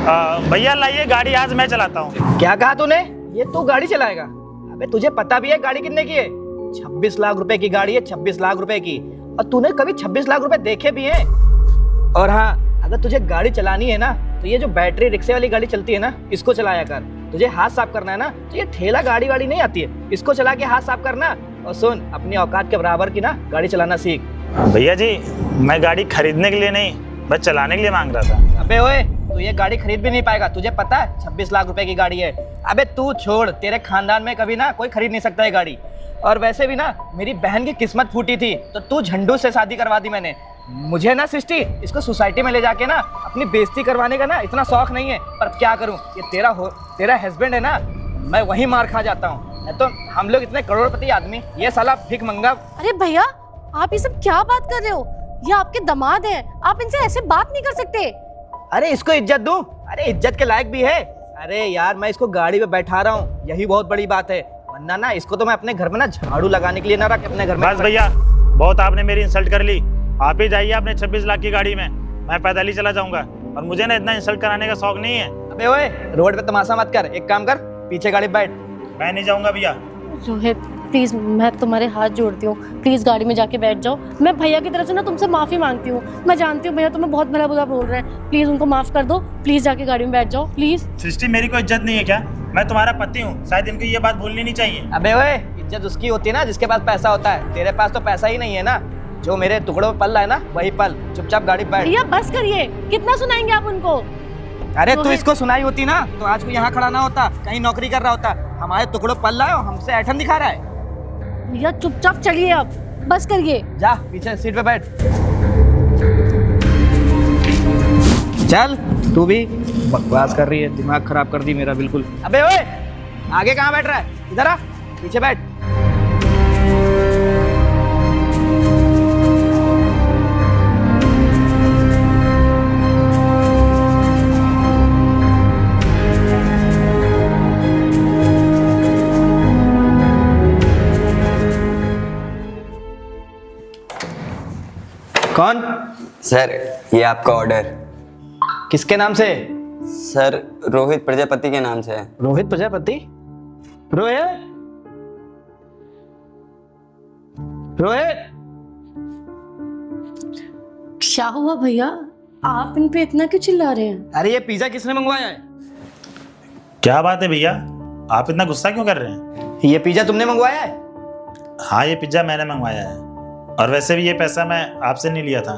भैया लाइए गाड़ी, आज मैं चलाता हूँ। क्या कहा तूने? ये तू गाड़ी चलाएगा? अबे तुझे पता भी है गाड़ी कितने की है? 26 लाख रुपए की गाड़ी है, 26 लाख रुपए की। और तूने कभी 26 लाख रुपए देखे भी हैं? और हाँ, अगर तुझे गाड़ी चलानी है ना तो ये जो बैटरी रिक्शे वाली गाड़ी चलती है ना, इसको चलाया कर। तुझे हाथ साफ करना है ना तो ये ठेला गाड़ी वाड़ी नहीं आती है, इसको चला के हाथ साफ करना। और सुन, अपनी औकात के बराबर की ना गाड़ी चलाना सीख। भैया जी, मैं गाड़ी खरीदने के लिए नहीं, बस चलाने के लिए मांग रहा था। अबे ओए, तू ये गाड़ी खरीद भी नहीं पाएगा, तुझे पता है 26 लाख रुपए की गाड़ी है। अबे तू छोड़, तेरे खानदान में कभी ना कोई खरीद नहीं सकता है गाड़ी। और वैसे भी ना मेरी बहन की किस्मत फूटी थी तो तू झंडू से शादी करवा दी मैंने। मुझे ना सृष्टि, इसको सोसाइटी में ले जाके ना अपनी बेइज्जती करवाने का ना इतना शौक नहीं है, पर क्या करूं, ये तेरा हस्बैंड है ना, मैं वही मार खा जाता हूँ। तो हम लोग इतने करोड़पति आदमी, ये साला भिख मंगा। अरे भैया, आप ये सब क्या बात कर रहे हो? ये आपके दामाद हैं, आप इनसे ऐसे बात नहीं कर सकते। अरे इसको इज्जत दूं? अरे इज्जत के लायक भी है। अरे यार, मैं इसको गाड़ी पे बैठा रहा हूँ, यही बहुत बड़ी बात है। वरना ना इसको तो मैं अपने घर में ना झाड़ू लगाने के लिए ना रख अपने घर में। बस भैया, बहुत आपने मेरी इंसल्ट कर ली। आप ही जाइए अपने 26 लाख की गाड़ी में, मैं पैदल ही चला जाऊंगा। और मुझे ना इतना इंसल्ट कराने का शौक नहीं है। अबे ओए, रोड पे तमाशा मत कर, एक काम कर, पीछे गाड़ी बैठ। मैं नहीं जाऊंगा भैया। रोहित प्लीज, मैं तुम्हारे हाथ जोड़ती हूँ, प्लीज गाड़ी में जाके बैठ जाओ। मैं भैया की तरफ से ना तुमसे माफी मांगती हूँ। मैं जानती हूँ भैया तुम्हें बहुत भला बुरा बोल रहे हैं, प्लीज उनको माफ कर दो। प्लीज जाके गाड़ी में बैठ जाओ प्लीज। सृष्टि, मेरी कोई इज्जत नहीं है क्या? मैं तुम्हारा पति हूँ, शायद इनको ये बात भूलनी नहीं चाहिए। अबे ओए, इज्जत उसकी होती है ना जिसके पास पैसा होता है। तेरे पास तो पैसा ही नहीं है ना, जो मेरे टुकड़ों पे पल रहा है ना वही पल। चुपचाप गाड़ी बैठ। भैया बस करिए, कितना सुनाएंगे आप उनको? अरे तू इसको सुनाई होती ना तो आज को यहाँ खड़ा ना होता, कहीं नौकरी कर रहा होता। हमारे टुकड़ों पल रहा है और हमसे ऐठन दिखा रहा है। भैया चुपचाप चलिए, अब बस करिए। जा पीछे सीट पे बैठ। चल, तू भी बकवास कर रही है, दिमाग खराब कर दी मेरा बिल्कुल। अबे ओए, आगे कहाँ बैठ रहा है? इधर आ, पीछे बैठ। कौन? सर, ये आपका ऑर्डर। किसके नाम से? सर, रोहित प्रजापति के नाम से है। रोहित प्रजापति? रोहित, रोहित। क्या हुआ भैया, आप इन पे इतना क्यों चिल्ला रहे हैं? अरे ये पिज्जा किसने मंगवाया है? क्या बात है भैया, आप इतना गुस्सा क्यों कर रहे हैं? ये पिज्जा तुमने मंगवाया है? हाँ, ये पिज्जा मैंने मंगवाया है। और वैसे भी ये पैसा मैं आपसे नहीं लिया था,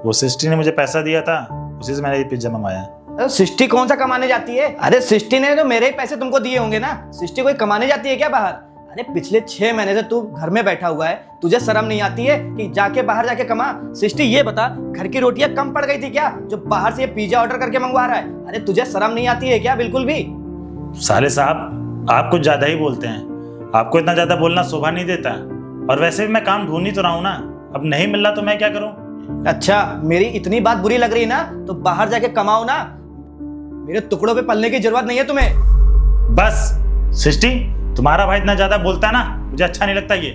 वो सृष्टि ने मुझे पैसा दिया था, उसी से मैंने ये पिज्जा मंगवाया है। सृष्टि कौन सा कमाने जाती है? अरे सृष्टि ने तो मेरे ही पैसे तुमको दिए होंगे ना। सृष्टि कोई कमाने जाती है क्या बाहर? अरे पिछले 6 महीने से तू घर में बैठा हुआ है, तुझे शर्म नहीं आती है कि जाके बाहर जाके कमा? सृष्टि ये बता, घर की रोटियां कम पड़ गई थी क्या जो बाहर से ये पिज्जा ऑर्डर करके मंगवा रहा है? अरे तुझे शर्म नहीं आती है क्या बिल्कुल भी? साले साहब, आप कुछ ज्यादा ही बोलते हैं। आपको इतना ज्यादा बोलना शोभा नहीं देता। और वैसे भी मैं काम ढूंढ ही तो रहा हूँ ना, अब नहीं मिल रहा तो मैं क्या करूँ? अच्छा, मेरी इतनी बात बुरी लग रही है ना तो बाहर जाके कमाओ ना, मेरे टुकड़ों पे पलने की जरूरत नहीं है तुम्हें। बस सृष्टि, तुम्हारा भाई इतना ज्यादा बोलता है ना, मुझे अच्छा नहीं लगता ये।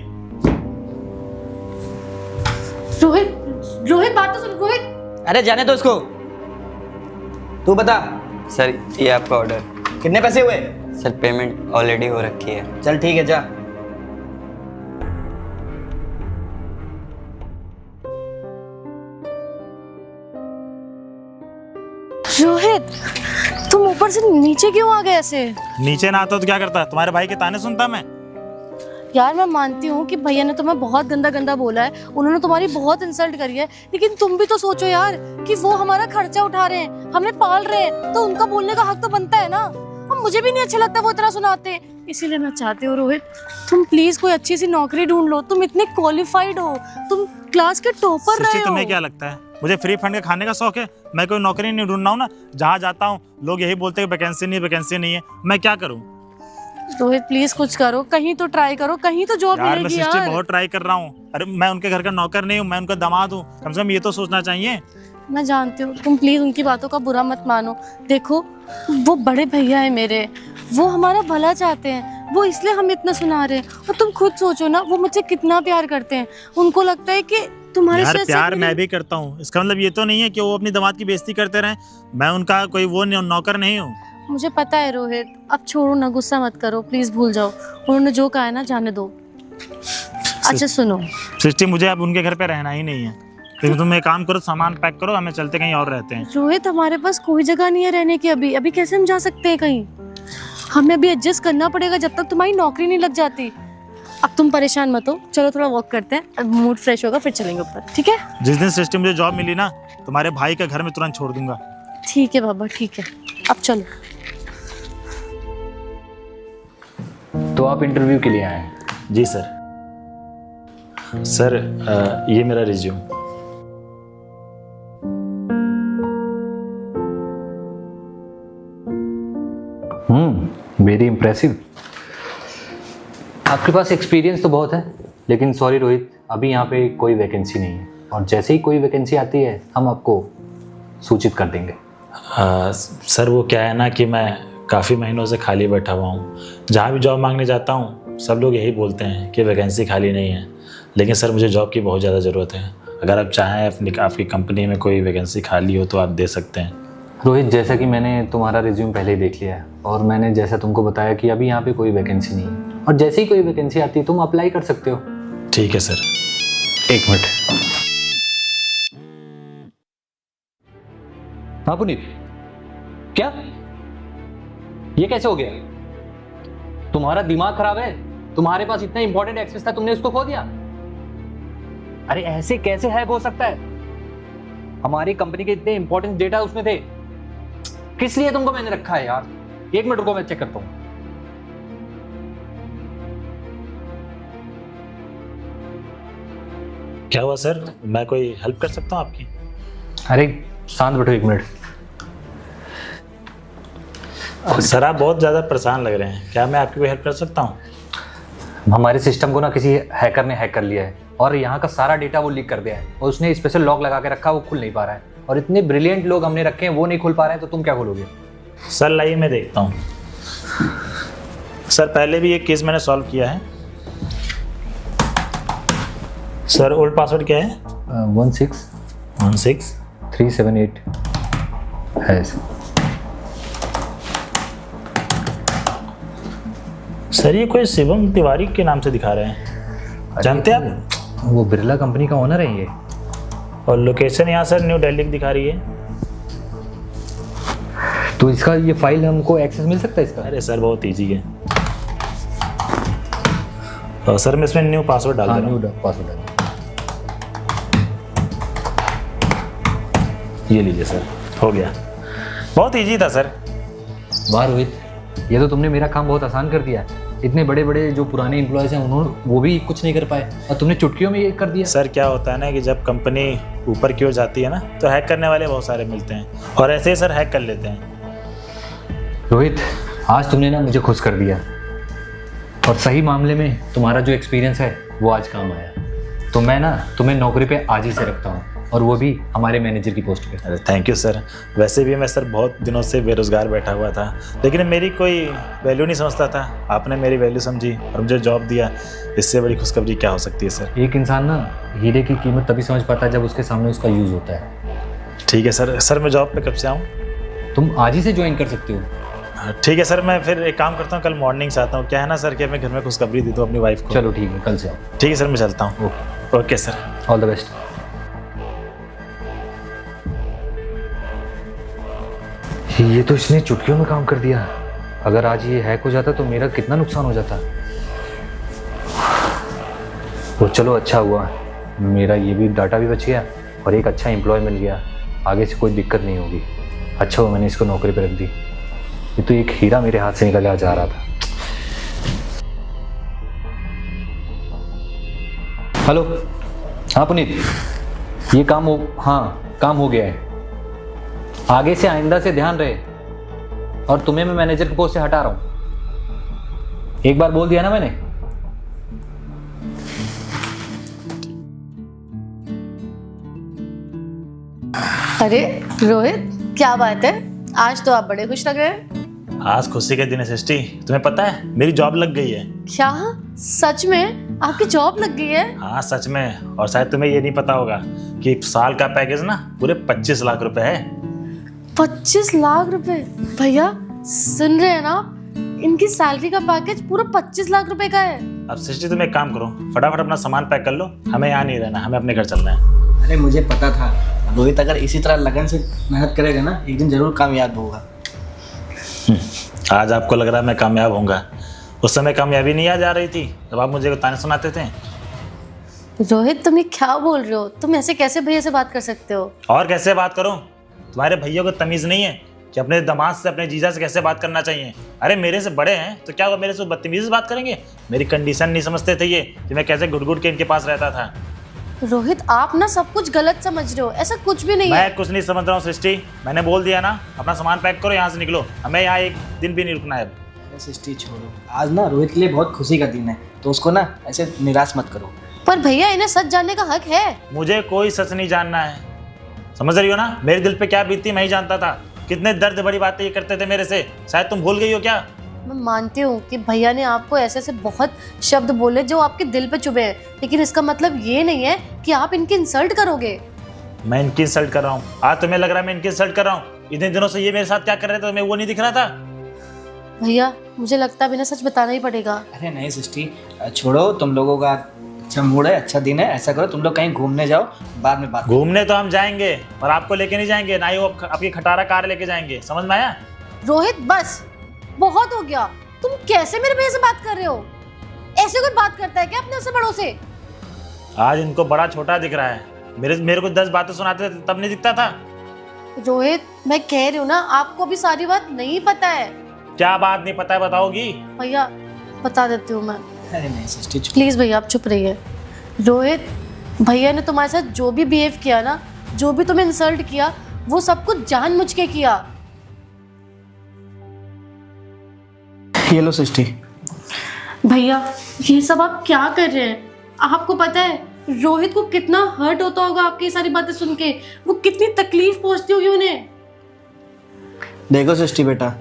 रोहित बात तो सुन। रोहित, अरे जाने दो इसको, तू बता। सर, ये आपका ऑर्डर। कितने पैसे हुए? सर, पेमेंट ऑलरेडी हो रखी है। चल ठीक है, जा। रोहित तुम ऊपर से नीचे क्यों आ गए ऐसे? नीचे ना आता तो क्या करता? तुम्हारे भाई के ताने सुनता मैं? यार मैं मानती हूँ कि भैया ने तुम्हें बहुत गंदा गंदा बोला है, उन्होंने तुम्हारी बहुत इंसल्ट करी है, लेकिन तुम भी तो सोचो यार कि वो हमारा खर्चा उठा रहे हैं, हमें पाल रहे हैं, तो उनका बोलने का हक तो बनता है ना। और मुझे भी नहीं अच्छा लगता वो इतना सुनाते, इसीलिए मैं चाहती हूँ रोहित, तुम प्लीज कोई अच्छी सी नौकरी ढूंढ लो। तुम इतने क्वालिफाइड हो, तुम क्लास के टॉपर रहे हो। तुम्हें क्या लगता है मुझे फ्री फंड के खाने का शौक है? मैं कोई नौकरी नहीं ढूंढ रहा हूँ ना, जहाँ जाता हूँ लोग यही बोलते हैं वैकेंसी नहीं है। मैं क्या करूँ? रोहित प्लीज कुछ करो, कहीं तो ट्राई करो, कहीं तो जॉब यार मिलेगी मैं यार। बहुत ट्राई कर रहा हूँ। अरे मैं उनके घर का नौकर नहीं हूँ, मैं उनका दामाद हूँ, कम से कम ये तो सोचना चाहिए। मैं जानती हूँ, तुम प्लीज उनकी बातों का बुरा मत मानो। देखो वो बड़े भैया है मेरे, वो हमारा भला चाहते हैं, वो इसलिए हम इतना सुना रहे हैं। और तुम खुद सोचो ना, वो मुझसे कितना प्यार करते हैं। उनको लगता है कि तुम्हारे यार से अच्छा प्यार मेरी- मैं भी करता हूँ, इसका मतलब ये तो नहीं है कि वो अपनी दामाद की बेइज्जती करते रहें। मैं उनका कोई वो नौकर नहीं हूँ। मुझे पता है रोहित, अब छोड़ो ना, गुस्सा मत करो प्लीज, भूल जाओ। उन्होंने जो कहा है ना, जाने दो। अच्छा सुनो, सृष्टि, मुझे अब उनके घर पे रहना ही नहीं है। तो तुम एक काम करो, सामान पैक करो, हमें चलते कहीं और रहते हैं। रोहित हमारे पास कोई जगह नहीं है रहने की। अभी अभी कैसे हम जा सकते हैं कहीं? हमें अभी एडजस्ट करना पड़ेगा जब तक तुम्हारी नौकरी नहीं लग जाती। अब तुम परेशान मत हो, चलो थोड़ा वॉक करते हैं, अब मूड फ्रेश होगा फिर चलेंगे ऊपर, ठीक है? जिस दिन सृष्टि मुझे जॉब मिली ना, तुम्हारे भाई का घर में तुरंत छोड़ दूंगा। ठीक है बाबा, ठीक है, अब चलो। तो आप इंटरव्यू के लिए आए हैं? जी सर। सर ये मेरा रिज्यूम। Very impressive. आपके पास एक्सपीरियंस तो बहुत है, लेकिन सॉरी रोहित, अभी यहाँ पे कोई वैकेंसी नहीं है, और जैसे ही कोई वैकेंसी आती है हम आपको सूचित कर देंगे। सर वो क्या है ना कि मैं काफ़ी महीनों से खाली बैठा हुआ हूँ। जहाँ भी जॉब मांगने जाता हूँ सब लोग यही बोलते हैं कि वैकेंसी खाली नहीं है, लेकिन सर मुझे जॉब की बहुत ज़्यादा ज़रूरत है। अगर आप चाहें आपकी कंपनी में कोई वैकेंसी खाली हो तो आप दे सकते हैं। रोहित, जैसा कि मैंने तुम्हारा रिज्यूम पहले ही देख लिया है, और मैंने जैसा तुमको बताया कि अभी यहाँ पे कोई वैकेंसी नहीं है, और जैसे ही कोई वैकेंसी आती है तुम अप्लाई कर सकते हो। ठीक है सर। एक मिनट। हाँ पुनीत, क्या ये कैसे हो गया? तुम्हारा दिमाग खराब है? तुम्हारे पास इतना इंपॉर्टेंट एक्सेस था, तुमने उसको खो दिया? अरे ऐसे कैसे हैक हो सकता है? हमारी कंपनी के इतने इंपॉर्टेंट डेटा उसमें थे, किस लिए तुमको मैंने रखा है यार? एक मिनट रुको, मैं चेक करता हूं। क्या हुआ सर, मैं कोई हेल्प कर सकता हूँ आपकी? अरे शांत बैठो एक मिनट। सर आप बहुत ज़्यादा परेशान लग रहे हैं, क्या मैं आपकी कोई हेल्प कर सकता हूँ? हमारे सिस्टम को ना किसी हैकर ने हैक कर लिया है, और यहाँ का सारा डेटा वो लीक कर दिया है, और उसने स्पेशल लॉक लगा के रखा, वो खुल नहीं पा रहा है, और इतने ब्रिलियंट लोग हमने रखे हैं वो नहीं खुल पा रहे हैं, तो तुम क्या खोलोगे? सर लाइए मैं देखता हूँ। सर पहले भी एक केस मैंने सॉल्व किया है। सर ओल्ड पासवर्ड क्या है? 16378 है। सर ये कोई शिवम तिवारी के नाम से दिखा रहे हैं, जानते हैं आप? वो बिरला कंपनी का ओनर है ये। और लोकेशन यहाँ सर न्यू दिल्ली की दिखा रही है। तो इसका ये फाइल हमको एक्सेस मिल सकता है इसका? अरे सर बहुत ईजी है। और सर मैं इसमें न्यू पासवर्ड डाल हाँ, दे रहा हूँ। न्यू पासवर्ड डाल। ये लीजिए सर, हो गया। बहुत इजी था सर। वाह रोहित, ये तो तुमने मेरा काम बहुत आसान कर दिया। इतने बड़े बड़े जो पुराने एम्प्लॉयज़ हैं उन्होंने वो भी कुछ नहीं कर पाए, और तुमने चुटकियों में ये कर दिया। सर क्या होता है ना कि जब कंपनी ऊपर की ओर जाती है ना तो हैक करने वाले बहुत सारे मिलते हैं, और ऐसे ही सर हैक कर लेते हैं। रोहित, आज तुमने ना मुझे खुश कर दिया, और सही मामले में तुम्हारा जो एक्सपीरियंस है वो आज काम आया। तो मैं ना तुम्हें नौकरी पे आज ही से रखता हूँ, और वो भी हमारे मैनेजर की पोस्ट पे। अरे थैंक यू सर। वैसे भी मैं सर बहुत दिनों से बेरोज़गार बैठा हुआ था, लेकिन मेरी कोई वैल्यू नहीं समझता था। आपने मेरी वैल्यू समझी और मुझे जॉब दिया, इससे बड़ी खुशखबरी क्या हो सकती है सर? एक इंसान ना हीरे की कीमत तभी समझ पाता है जब उसके सामने उसका यूज़ होता है। ठीक है सर। सर मैं जॉब पे कब से आऊँ? तुम आज ही से ज्वाइन कर सकते हो। ठीक है सर, मैं फिर एक काम करता हूँ, कल मॉर्निंग से आता हूँ। क्या है ना सर कि मैं घर में खुशखबरी दे दूँ अपनी वाइफ को। चलो ठीक है, कल से आओ। ठीक है सर, मैं चलता हूँ। Okay sir, all the best. ये तो इसने चुटकियों में काम कर दिया। अगर आज ये हैक हो जाता तो मेरा कितना नुकसान हो जाता। वो चलो अच्छा हुआ, मेरा ये भी डाटा भी बच गया, और एक अच्छा एम्प्लॉय मिल गया। आगे से कोई दिक्कत नहीं होगी। अच्छा हुआ मैंने इसको नौकरी पर रख दी। ये तो एक हीरा मेरे हाथ से निकल जा रहा था। हेलो, हाँ पुनीत, ये काम हो गया है। आगे से आइंदा से ध्यान रहे, और तुम्हें मैं मैनेजर के पोस्ट से हटा रहा हूं। एक बार बोल दिया ना मैंने। अरे रोहित, क्या बात है, आज तो आप बड़े खुश लग रहे हैं। आज खुशी का दिन है सृष्टि। तुम्हें पता है मेरी जॉब लग गई है। क्या? सच में? आपकी जॉब लग गई है? हाँ सच में। और शायद तुम्हें ये नहीं पता होगा कि साल का पैकेज ना पूरे 25 लाख रुपए है। 25 लाख रुपए? भैया सुन रहे हैं ना, इनकी सैलरी का पैकेज पूरा 25 लाख रुपए का है। अब सृष्टि तुम एक काम करो, फटाफट अपना सामान पैक कर लो, हमें यहाँ नहीं रहना, हमें अपने घर चलना है। अरे मुझे पता था रोहित अगर इसी तरह लगन से मेहनत करेगा ना, एक दिन जरूर कामयाब होगा। आज आपको लग रहा है मैं कामयाब होऊंगा, उस समय कामयाबी नहीं आ जा रही थी जब आप मुझे ताने सुनाते थे। रोहित तुम ये क्या बोल रहे हो? तुम ऐसे कैसे भैया से बात कर सकते हो? और कैसे बात करूं? तुम्हारे भैया को तमीज़ नहीं है कि अपने दामाद से, अपने जीजा से कैसे बात करना चाहिए। अरे मेरे से बड़े हैं तो क्या हुआ, मेरे से बदतमीजी से बात करेंगे? मेरी कंडीशन नहीं समझते थे ये कि मैं कैसे घुट घुट के इनके पास रहता था। रोहित आप ना सब कुछ गलत समझ रहे हो, ऐसा कुछ भी नहीं है। मैं कुछ नहीं समझ रहा हूँ सृष्टि, मैंने बोल दिया ना, अपना सामान पैक करो, यहाँ से निकलो, हमें यहाँ एक दिन भी नहीं रुकना है। अरे सृष्टि छोड़ो, आज ना रोहित के लिए बहुत खुशी का दिन है, तो उसको ना ऐसे निराश मत करो। पर भैया इन्हें सच जानने का हक है। मुझे कोई सच नहीं जानना है, समझ रही हो ना? मेरे दिल पे क्या बीतती मैं ही जानता था। कितने दर्द भरी बातें ये करते थे मेरे से, शायद तुम भूल गई हो क्या? मैं मानती हूँ कि भैया ने आपको ऐसे ऐसे बहुत शब्द बोले जो आपके दिल पे चुभे हैं, लेकिन इसका मतलब ये नहीं है कि आप इनकी इंसल्ट करोगे। मैं इनकी इंसल्ट कर रहा हूँ? आज तुम्हें लग रहा है मैं इनकी इंसल्ट कर रहा हूँ? इतने दिनों से ये मेरे साथ क्या कर रहे थे, तुम्हें वो नहीं दिख रहा था? भैया मुझे लगता है बिना सच बताना ही पड़ेगा। अरे नहीं सृष्टि छोड़ो, तुम लोगों का अच्छा मूड है, अच्छा दिन है, ऐसा करो तुम लोग कहीं घूमने जाओ, बाद में बात। घूमने तो हम जाएंगे और आपको लेके नहीं जाएंगे, ना ही वो आपकी खटारा कार लेके जाएंगे, समझ में आया? रोहित बस बहुत हो गया, तुम कैसे मेरे भैया से बात कर रहे हो? ऐसे कोई बात करता है क्या अपने से बड़ों से? आज इनको बड़ा छोटा दिख रहा है, मेरे को 10 बातें सुनाते थे तब नहीं दिखता था। रोहित मैं कह रही हूँ ना, आपको अभी सारी बात नहीं पता है। क्या बात नहीं पता है, बताओगी? भैया बता देती हूँ मैं। अरे नहीं सृष्टि प्लीज भैया आप चुप रहिए। रोहित भैया ने तुम्हारे साथ जो भी बिहेव किया ना, जो भी तुम्हें इंसल्ट किया, वो सब कुछ जानबूझ के किया। ये लो सृष्टि। भैया ये सब आप क्या कर रहे हैं? आपको पता है रोहित को कितना हर्ट होता होगा आपकी ये सारी बातें सुन के, वो कितनी तकलीफ पहुंचती होगी उन्हें। देखो सृष्टि बेटा,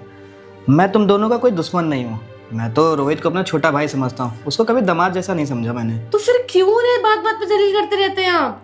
मैं तुम दोनों का कोई दुश्मन नहीं हूँ, मैं तो रोहित को अपना छोटा भाई समझता हूँ, उसको कभी दामाद जैसा नहीं समझा मैंने। तो फिर क्यों उन्हें बात बात पे जलील करते रहते हैं आप?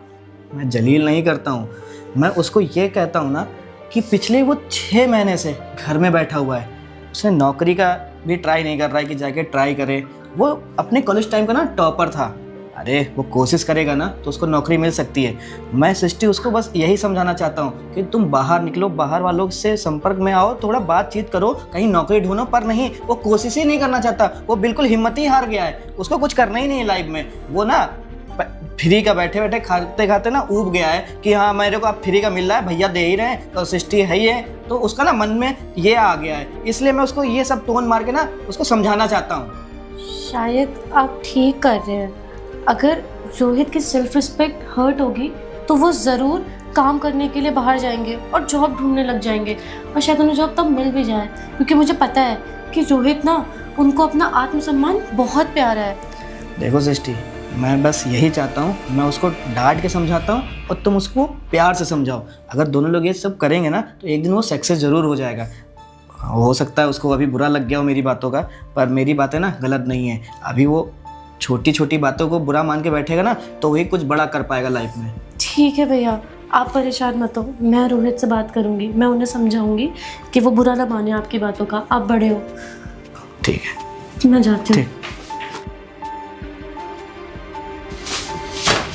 मैं जलील नहीं करता हूँ, मैं उसको ये कहता हूँ ना कि पिछले वो 6 महीने से घर में बैठा हुआ है, उसने नौकरी का भी ट्राई नहीं कर रहा है कि जाके ट्राई करे। वो अपने कॉलेज टाइम का ना टॉपर था, अरे वो कोशिश करेगा ना तो उसको नौकरी मिल सकती है। मैं सृष्टि उसको बस यही समझाना चाहता हूँ कि तुम बाहर निकलो, बाहर वालों से संपर्क में आओ, थोड़ा बातचीत करो, कहीं नौकरी ढूंढो। पर नहीं, वो कोशिश ही नहीं करना चाहता, वो बिल्कुल हिम्मत ही हार गया है, उसको कुछ करना ही नहीं है लाइफ में। वो ना फ्री का बैठे बैठे खाते खाते ना ऊब गया है कि हाँ मेरे को अब फ्री का मिल रहा है, भैया दे ही रहे हैं तो सृष्टि है ही है, तो उसका ना मन में ये आ गया है। इसलिए मैं उसको ये सब टोन मार के ना उसको समझाना चाहता हूँ। शायद आप ठीक कर रहे हैं। अगर रोहित की सेल्फ रिस्पेक्ट हर्ट होगी तो वो ज़रूर काम करने के लिए बाहर जाएंगे और जॉब ढूंढने लग जाएंगे, और शायद उन्हें जॉब तब मिल भी जाए, क्योंकि मुझे पता है कि रोहित ना उनको अपना आत्मसम्मान बहुत प्यारा है। देखो सृष्टि, मैं बस यही चाहता हूँ, मैं उसको डांट के समझाता हूँ और तुम उसको प्यार से समझाओ। अगर दोनों लोग ये सब करेंगे ना तो एक दिन वो सक्सेस ज़रूर हो जाएगा। हो सकता है उसको अभी बुरा लग गया हो मेरी बातों का, पर मेरी बातें ना गलत नहीं है। अभी वो छोटी छोटी बातों को बुरा मान के बैठेगा ना तो वही कुछ बड़ा कर पाएगा लाइफ में। ठीक है भैया, आप परेशान मत हो, मैं रोहित से बात करूंगी, मैं उन्हें समझाऊंगी कि वो बुरा ना माने आपकी बातों का। आप बड़े हो। ठीक है, मैं जाती हूँ।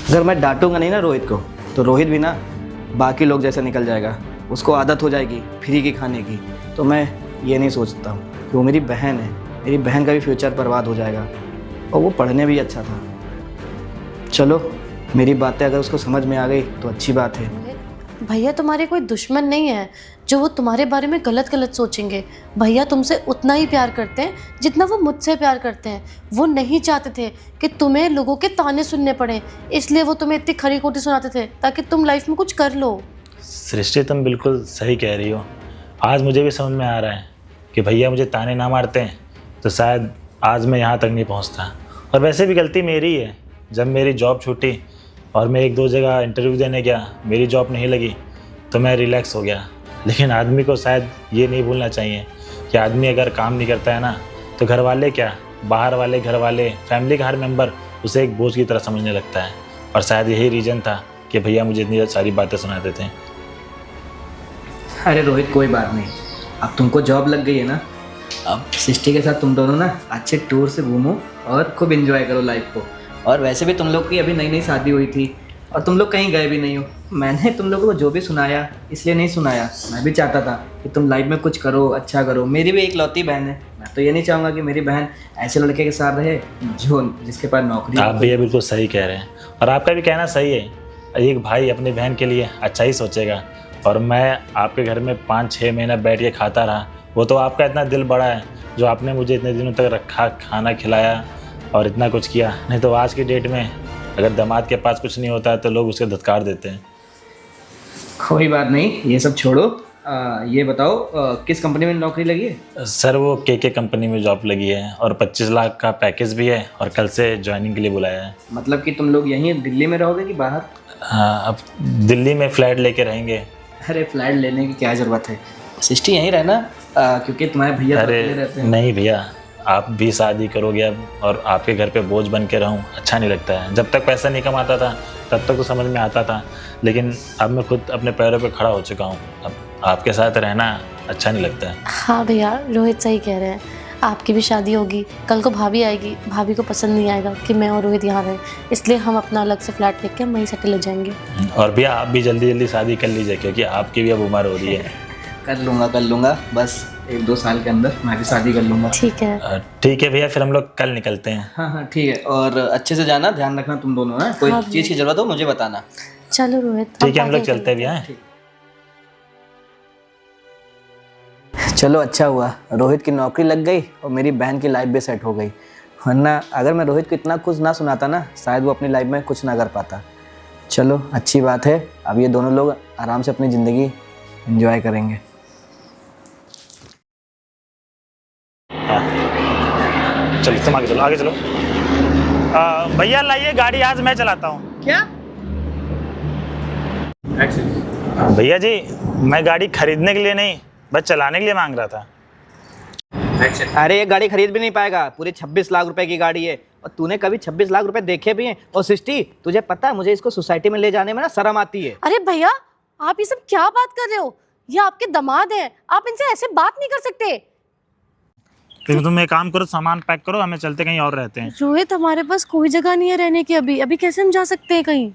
अगर मैं डांटूंगा नहीं ना रोहित को तो रोहित भी ना बाकी लोग जैसा निकल जाएगा, उसको आदत हो जाएगी फ्री की खाने की। तो मैं ये नहीं सोचता हूँ कि वो मेरी बहन है, मेरी बहन का भी फ्यूचर बर्बाद हो जाएगा, और वो पढ़ने भी अच्छा था। चलो मेरी बातें अगर उसको समझ में आ गई तो अच्छी बात है। भैया तुम्हारे कोई दुश्मन नहीं है जो वो तुम्हारे बारे में गलत गलत सोचेंगे। भैया तुमसे उतना ही प्यार करते हैं जितना वो मुझसे प्यार करते हैं। वो नहीं चाहते थे कि तुम्हें लोगों के ताने सुनने पड़े, इसलिए वो तुम्हें इतनी खरी खोटी सुनाते थे ताकि तुम लाइफ में कुछ कर लो। सृष्टि तुम बिल्कुल सही कह रही हो। आज मुझे भी समझ में आ रहा है कि भैया मुझे ताने ना मारते हैं तो शायद आज मैं यहाँ तक नहीं पहुँचता। और वैसे भी गलती मेरी है, जब मेरी जॉब छूटी और मैं 1-2 जगह इंटरव्यू देने गया, मेरी जॉब नहीं लगी तो मैं रिलैक्स हो गया। लेकिन आदमी को शायद ये नहीं भूलना चाहिए कि आदमी अगर काम नहीं करता है ना तो घर वाले क्या, बाहर वाले, घर वाले, फैमिली का हर मेंबर उसे एक बोझ की तरह समझने लगता है। और शायद यही रीज़न था कि भैया मुझे इतनी सारी बातें सुनाते थे। अरे रोहित कोई बात नहीं, अब तुमको जॉब लग गई है ना, अब सृष्टि के साथ तुम दोनों ना अच्छे टूर से घूमो और खूब एंजॉय करो लाइफ को। और वैसे भी तुम लोग की अभी नई नई शादी हुई थी और तुम लोग कहीं गए भी नहीं हो। मैंने तुम लोगों को जो भी सुनाया इसलिए नहीं सुनाया, मैं भी चाहता था कि तुम लाइफ में कुछ करो, अच्छा करो। मेरी भी एक लौती बहन है, मैं तो ये नहीं चाहूँगा कि मेरी बहन ऐसे लड़के के साथ रहे जो जिसके पास नौकरी। आप भैया बिल्कुल सही कह रहे हैं और आपका भी कहना सही है। एक भाई अपनी बहन के लिए अच्छा ही सोचेगा। और मैं आपके घर में 5-6 महीना बैठ के खाता रहा, वो तो आपका इतना दिल बड़ा है जो आपने मुझे इतने दिनों तक रखा, खाना खिलाया और इतना कुछ किया। नहीं तो आज की डेट में अगर दामाद के पास कुछ नहीं होता है तो लोग उसे धत्कार देते हैं। कोई बात नहीं, ये सब छोड़ो। ये बताओ किस कंपनी में नौकरी लगी है? सर वो के कंपनी में जॉब लगी है और 25 लाख का पैकेज भी है और कल से ज्वाइनिंग के लिए बुलाया है। मतलब कि तुम लोग यहीं दिल्ली में रहोगे कि बाहर? हाँ, अब दिल्ली में फ्लैट लेके रहेंगे। अरे फ्लैट लेने की क्या ज़रूरत है, सृष्टि यहीं रहना, क्योंकि तुम्हारे भैया तो अरे अकेले रहते हैं। नहीं भैया, आप भी शादी करोगे अब और आपके घर पे बोझ बन के रहूँ, अच्छा नहीं लगता है। जब तक पैसा नहीं कमाता था तब तक तो समझ में आता था, लेकिन अब मैं खुद अपने पैरों पे खड़ा हो चुका हूँ। अब आपके साथ रहना अच्छा नहीं लगता है। हाँ भैया, रोहित सही कह रहे हैं। आपकी भी शादी होगी, कल को भाभी आएगी, भाभी को पसंद नहीं आएगा कि मैं और रोहित यहाँ रहें, इसलिए हम अपना अलग से फ्लैट लेके वहीं सेटल हो जाएंगे। और भैया आप भी जल्दी जल्दी शादी कर लीजिए क्योंकि आपकी भी अब उम्र हो रही है। कर लूँगा, बस 1-2 साल के अंदर मैं भी शादी कर लूँगा। ठीक है। ठीक है भैया, फिर हम लोग कल निकलते हैं। हाँ ठीक है, और अच्छे से जाना, ध्यान रखना तुम दोनों है। कोई हाँ, चीज़ की ज़रूरत हो मुझे बताना। चलो रोहित, ठीक है, हम लोग आगे चलते भी हैं। चलो अच्छा हुआ रोहित की नौकरी लग गई और मेरी बहन की लाइफ भी सेट हो गई, वरना अगर मैं रोहित को इतना कुछ ना सुनाता ना, शायद वो अपनी लाइफ में कुछ ना कर पाता। चलो अच्छी बात है, अब ये दोनों लोग आराम से अपनी ज़िंदगी एंजॉय करेंगे। चलो तुम आगे चलो। भैया लाइए गाड़ी, आज मैं चलाता हूँ। क्या? भैया जी, मैं गाड़ी खरीदने के लिए नहीं, बस चलाने के लिए मांग रहा था। अरे ये गाड़ी खरीद भी नहीं पाएगा, पूरी 26 लाख रुपए की गाड़ी है। और तूने कभी 26 लाख रुपए देखे भी हैं? और सृष्टि तुझे पता है, मुझे इसको सोसाइटी में ले जाने में ना शर्म आती है। अरे भैया, आप ये सब क्या बात कर रहे हो? ये आपके दामाद हैं, आप इनसे ऐसे बात नहीं कर सकते। तुम एक काम करो, सामान पैक करो, हमें चलते कहीं और रहते हैं। रोहित, हमारे पास कोई जगह नहीं है रहने की। अभी कैसे हम जा सकते हैं कहीं?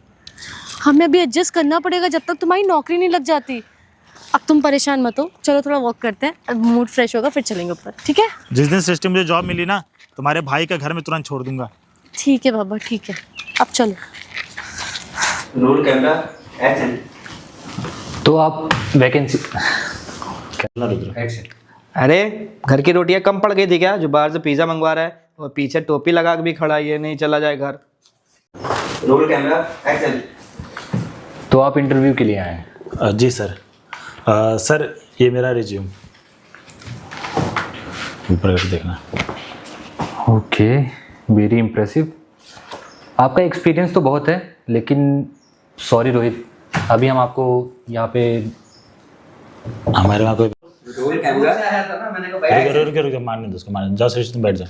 हमें अभी एडजस्ट करना पड़ेगा जब तक तुम्हारी नौकरी नहीं लग जाती। अब तुम परेशान मत हो, चलो थोड़ा वॉक करते हैं, अब मूड फ्रेश होगा फिर चलेंगे ऊपर, ठीक है? जिस दिन सिस्टम मुझे जॉब मिली ना, तुम्हारे भाई का घर में तुरंत छोड़ दूंगा। ठीक है बाबा, ठीक है, अब चलो। Roll camera action. तो आप वैकेंसी अरे घर की रोटियां कम पड़ गई थी क्या जो बाहर से पिज्जा मंगवा रहा है? और पीछे टोपी लगा के भी खड़ा है, ये नहीं चला जाए घर। Roll camera action. तो आप इंटरव्यू के लिए आए हैं? जी सर। सर ये मेरा रिज्यूम, ऊपर करके देखना। Okay, very impressive. आपका एक्सपीरियंस तो बहुत है, लेकिन सॉरी रोहित, अभी हम आपको यहाँ पे हमारे वहाँ कोई रोल कैमरा। रुको, मारने दो उसको, मारने जाओ, सर तुम बैठ जाओ।